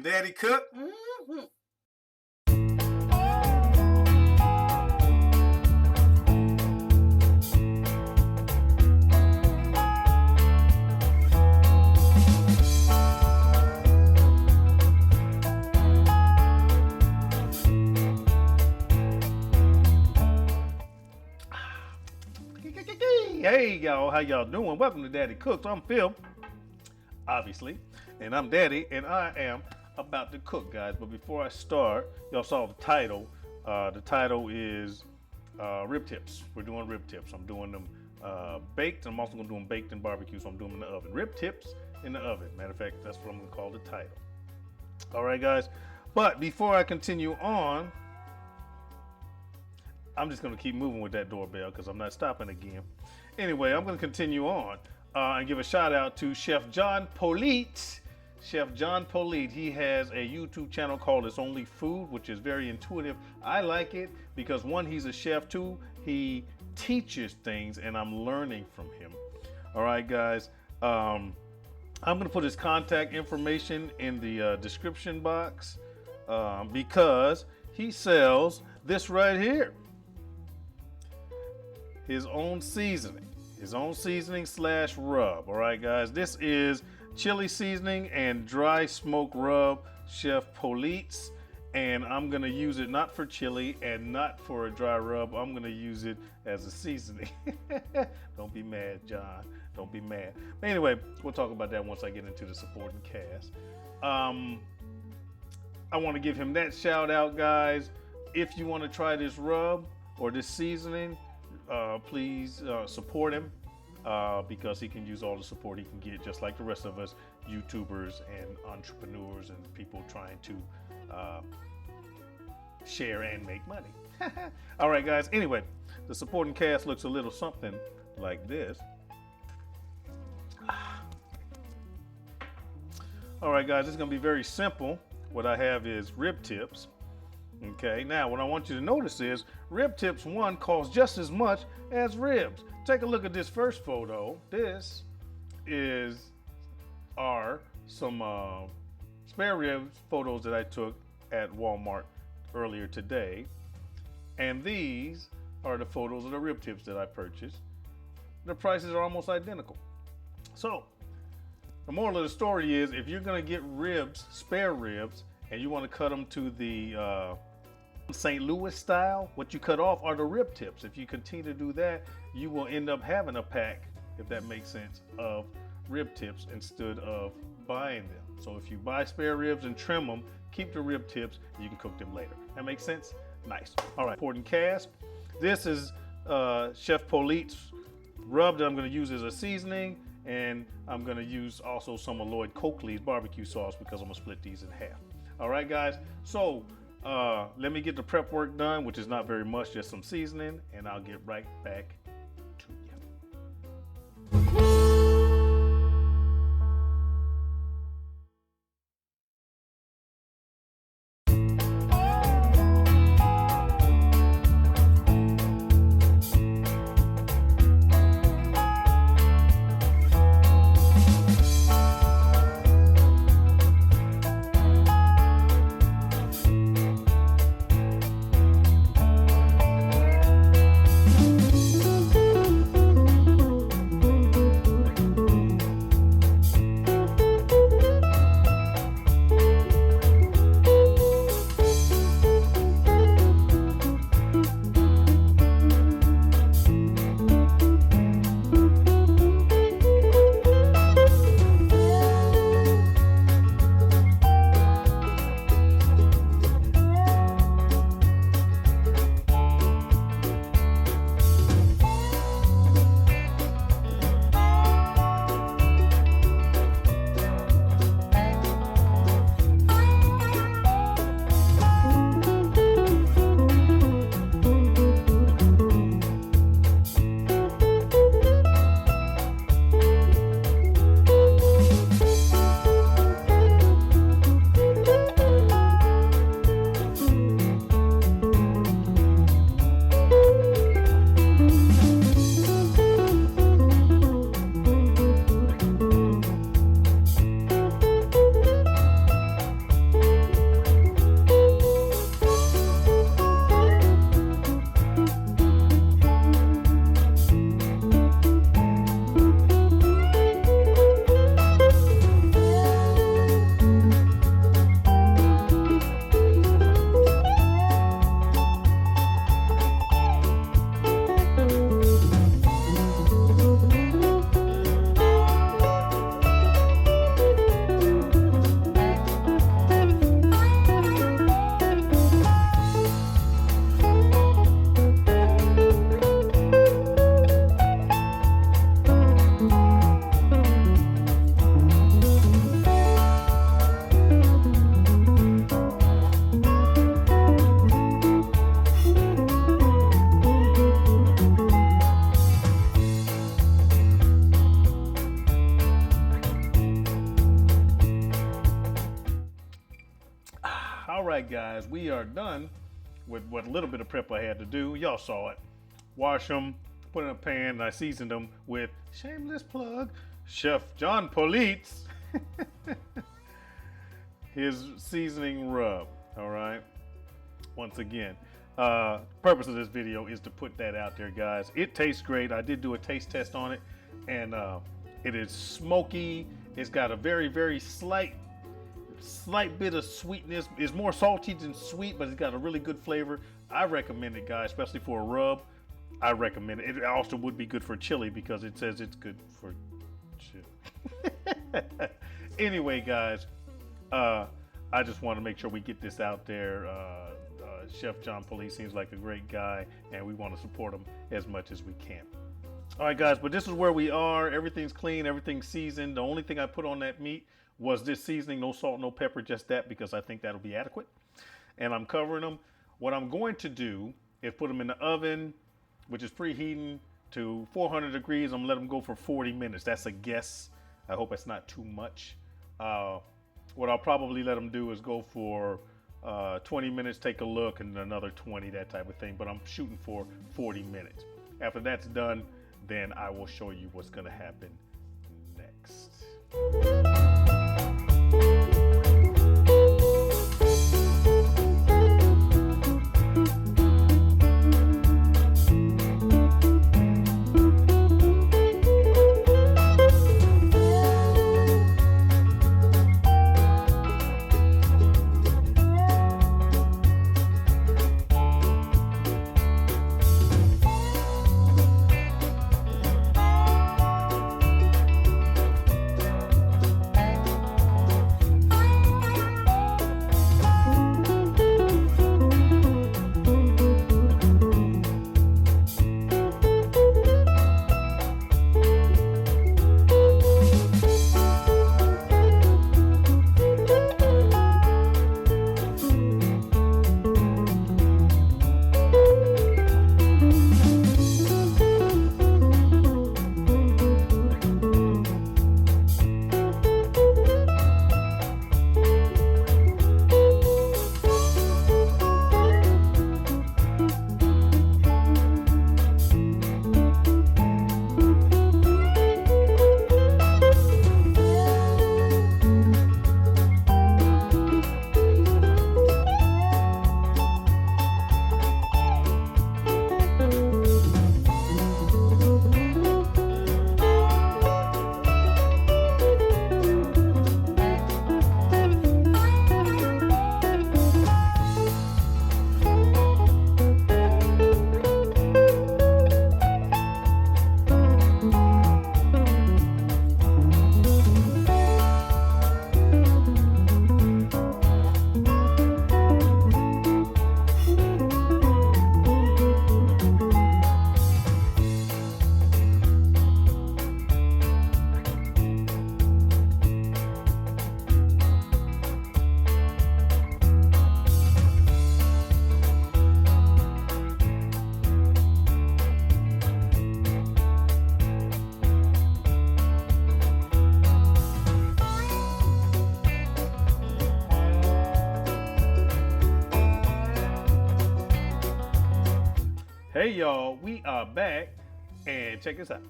Daddy cook. Hey y'all, how y'all doing? Welcome to Daddy Cooks. I'm Phil, obviously, and I'm Daddy, and I am about to cook, guys. But before I start, y'all saw the title. The title is rib tips. We're doing rib tips. I'm doing them baked. I'm also going to do them baked in barbecue, so I'm doing them in the oven. Rib tips in the oven. Matter of fact, that's what I'm going to call the title. All right, guys. But before I continue on, I'm just going to keep moving with that doorbell because I'm not stopping again. Anyway, I'm going to continue on and give a shout out to Chef John Politte. Chef John Politte, he has a YouTube channel called It's Only Food, which is very intuitive. I like it because one, he's a chef, two, he teaches things and I'm learning from him. All right, guys. I'm going to put his contact information in the description box because he sells this right here. His own seasoning / rub. All right, guys, this is chili seasoning and dry smoke rub, Chef Politte's, and I'm gonna use it not for chili and not for a dry rub. I'm gonna use it as a seasoning. Don't be mad, John. Don't be mad. But anyway, we'll talk about that once I get into the supporting cast. I want to give him that shout out, guys. If you want to try this rub or this seasoning, please support him because he can use all the support he can get, just like the rest of us YouTubers and entrepreneurs and people trying to share and make money. All right, guys. Anyway, the supporting cast looks a little something like this. All right, guys, it's going to be very simple. What I have is rib tips. Okay, now what I want you to notice is rib tips, one, costs just as much as ribs. Take a look at this first photo. This are some spare ribs photos that I took at Walmart earlier today. And these are the photos of the rib tips that I purchased. The prices are almost identical. So the moral of the story is if you're gonna get ribs, spare ribs, and you want to cut them to the St. Louis style, what you cut off are the rib tips. If you continue to do that, you will end up having a pack, if that makes sense, of rib tips instead of buying them. So if you buy spare ribs and trim them, keep the rib tips, you can cook them later. That makes sense? Nice. All right, important cast. This is Chef Politte's rub that I'm going to use as a seasoning, and I'm going to use also some of Lloyd Coakley's barbecue sauce because I'm going to split these in half. All right, guys, so let me get the prep work done, which is not very much, just some seasoning, and I'll get right back to you. All right, guys, we are done with what little bit of prep I had to do. Y'all saw it. Wash them, put in a pan, and I seasoned them with, shameless plug, Chef John Politte's his seasoning rub. All right. Once again, purpose of this video is to put that out there, guys. It tastes great. I did do a taste test on it, and it is smoky. It's got a very, very slight bit of sweetness. It's more salty than sweet, but it's got a really good flavor. I recommend it, guys, especially for a rub. I recommend it. It also would be good for chili because it says it's good for chili. Anyway, guys, I just want to make sure we get this out there. Chef John Politte seems like a great guy, and we want to support him as much as we can. All right, guys, but this is where we are. Everything's clean, everything's seasoned. The only thing I put on that meat was this seasoning, no salt, no pepper, just that, because I think that'll be adequate. And I'm covering them. What I'm going to do is put them in the oven, which is preheating to 400 degrees. I'm gonna let them go for 40 minutes. That's a guess. I hope it's not too much. What I'll probably let them do is go for 20 minutes, take a look, and another 20, that type of thing. But I'm shooting for 40 minutes. After that's done, then I will show you what's gonna happen next. Hey y'all, we are back, and check this out.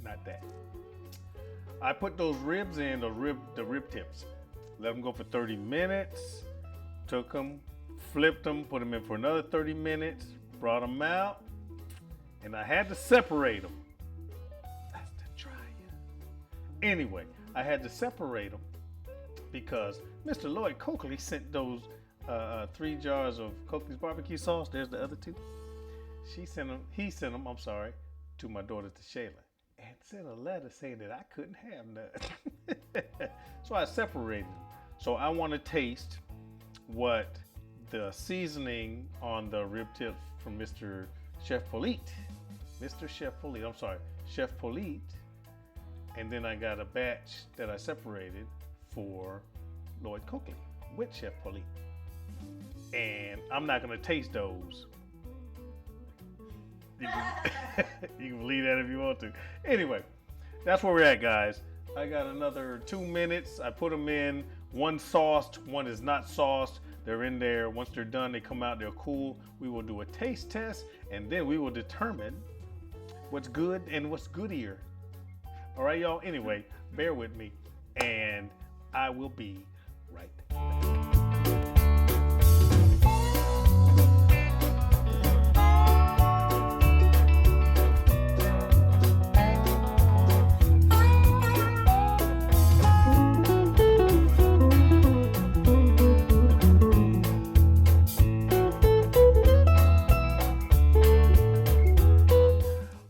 Not that. I put those ribs in, the rib tips. Let them go for 30 minutes. Took them, flipped them, put them in for another 30 minutes, brought them out, and I had to separate them. That's the try. Anyway, I had to separate them because Mr. Lloyd Coakley sent those 3 jars of Coakley's barbecue sauce. There's the other 2. He sent them, I'm sorry, to my daughter, to Shayla, and sent a letter saying that I couldn't have none. So I separated them. So I want to taste what the seasoning on the rib tips from Chef Politte, and then I got a batch that I separated for Lloyd Coakley with Chef Politte. And I'm not gonna taste those. You can believe that if you want to. Anyway, that's where we're at, guys. I got another 2 minutes. I put them in. One sauced, one is not sauced. They're in there. Once they're done, they come out, they're cool. We will do a taste test, and then we will determine what's good and what's goodier. All right, y'all? Anyway, bear with me, and I will be right back.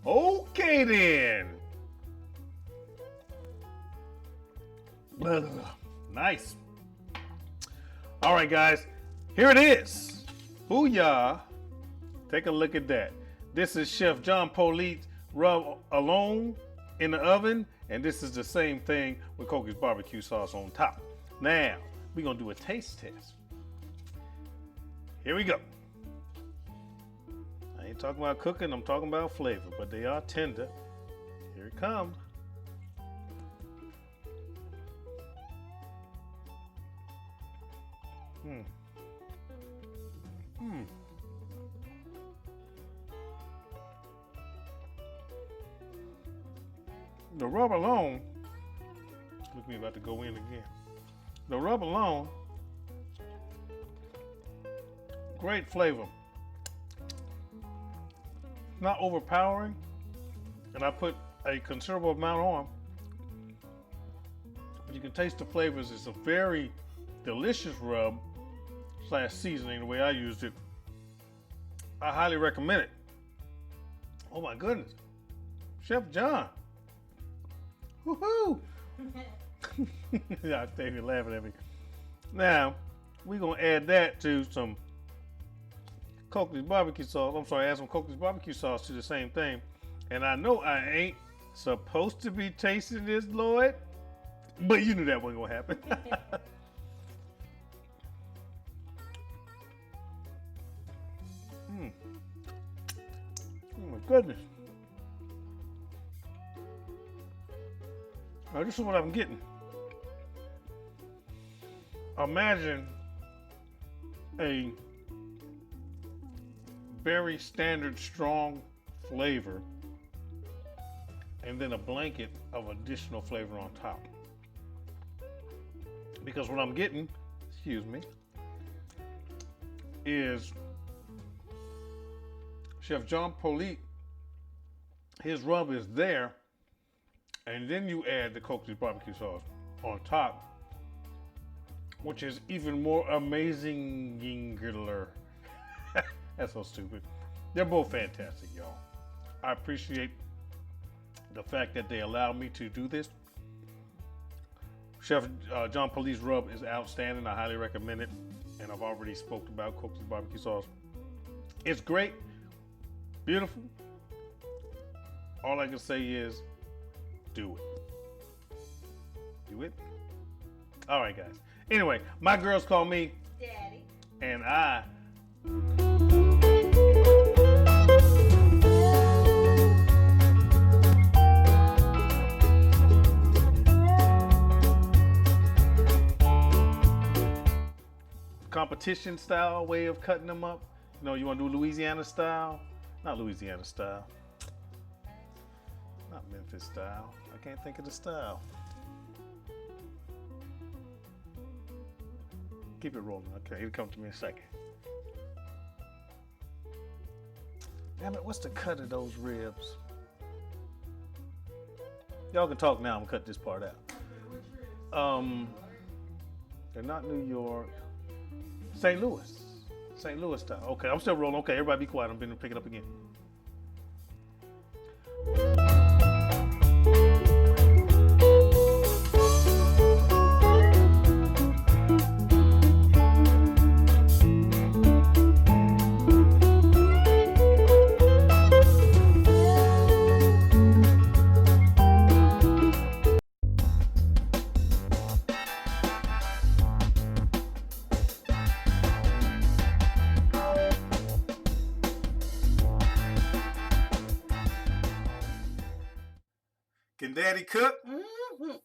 Okay then. Nice. All right, guys, here it is. Booyah. Take a look at that. This is Chef John Politte rub alone in the oven, and this is the same thing with Coakley's barbecue sauce on top. Now, we're gonna do a taste test. Here we go. I ain't talking about cooking, I'm talking about flavor, but they are tender. Here it comes. The rub alone, look me about to go in again. The rub alone, great flavor. Not overpowering, and I put a considerable amount on. But you can taste the flavors. It's a very delicious rub / seasoning the way I used it. I highly recommend it. Oh my goodness. Chef John. Woohoo! Y'all stay here laughing at me. Now, we're gonna add that to some Coakley's barbecue sauce. I'm sorry, add some Coakley's barbecue sauce to the same thing. And I know I ain't supposed to be tasting this, Lloyd, but you knew that wasn't gonna happen. Oh my goodness. Now, this is what I'm getting. Imagine a very standard strong flavor and then a blanket of additional flavor on top. Because what I'm getting, excuse me, is Chef John Politte, his rub is there, and then you add the Coakley's barbecue sauce on top, which is even more amazing. That's so stupid. They're both fantastic, y'all. I appreciate the fact that they allowed me to do this. Chef John Politte's rub is outstanding. I highly recommend it. And I've already spoke about Coakley's barbecue sauce. It's great, beautiful. All I can say is, do it. Do it. All right, guys. Anyway, my girls call me Daddy. And I competition style way of cutting them up. You know, you want to do Louisiana style? Not Louisiana style. Not Memphis style. I can't think of the style. Keep it rolling. Okay, it'll come to me in a second. Damn it, what's the cut of those ribs? Y'all can talk now. I'm gonna cut this part out. They're not New York. St. Louis. St. Louis style. Okay, I'm still rolling. Okay, everybody be quiet. I'm gonna pick it up again. Can Daddy cook? Mm-hmm.